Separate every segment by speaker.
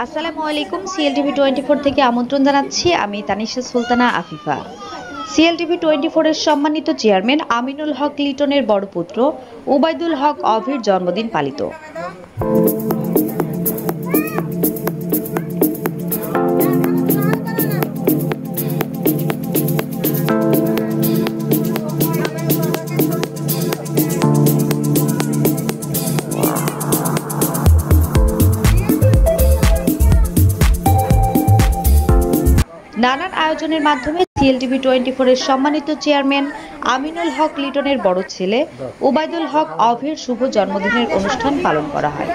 Speaker 1: আসসালামু আলাইকুম। সিএলটিভি 24 থেকে আমন্ত্রণ জানাচ্ছি আমি তানিশা সুলতানা আফিফা। সিএলটিভি 24 এর সম্মানিত চেয়ারম্যান আমিনুল হক লিটনের বড় পুত্র ওবায়দুল হক অভির জন্মদিন পালিত। নানান আয়োজনের মাধ্যমে সিএলটিভি 24 এর সম্মানিত চেয়ারম্যান আমিনুল হক লিটনের বড় ছেলে ওবায়দুল হক অভির শুভ জন্মদিনের অনুষ্ঠান পালন করা হয়।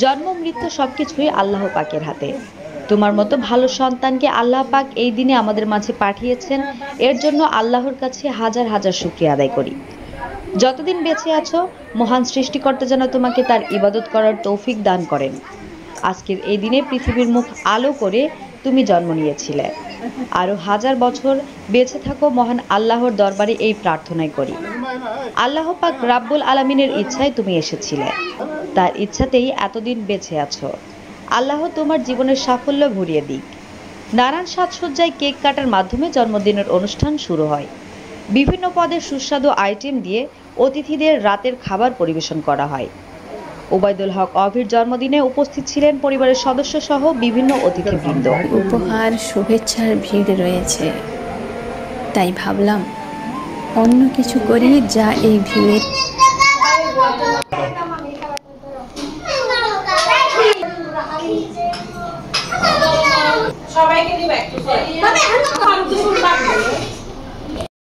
Speaker 1: জন্ম মৃত্যু সবকিছুই আল্লাহ পাকের হাতে। তোমার মতো ভালো সন্তানকে আল্লাহ পাক এই দিনে আমাদের মাঝে পাঠিয়েছেন, এর জন্য আল্লাহর কাছে হাজার হাজার শুকরিয়া আদায় করি। যতদিন বেঁচে আছো মহান সৃষ্টিকর্তা যেন তোমাকে তার ইবাদত করার তৌফিক দান করেন। আজকের এই দিনে পৃথিবীর মুখ আলো করে তুমি জন্ম নিয়েছিলে, আরো হাজার বছর বেঁচে থাকো মহান আল্লাহর দরবারে এই প্রার্থনাই করি। আল্লাহ পাক রাব্বুল আলামিনের ইচ্ছায় তুমি এসেছিলে, তার ইচ্ছাতেই এতদিন বেঁচে আছো। আল্লাহ তোমার জীবনের সাফল্য ভরিয়ে দিক। নানান সাজসজ্জায় কেক কাটার মাধ্যমে জন্মদিনের অনুষ্ঠান শুরু হয়। বিভিন্ন পদের সুস্বাদু আইটেম দিয়ে অতিথিদের রাতের খাবার পরিবেশন করা হয়। ওবায়দুল হক অভির জন্মদিনে উপস্থিত ছিলেন পরিবারের সদস্য সহ বিভিন্ন অতিথিবৃন্দ।
Speaker 2: উপহার শুভেচ্ছার ভিড় রয়েছে, তাই ভাবলাম অন্য কিছু করি যা এই ভিড়ের
Speaker 3: সবাইকে দিবে একটু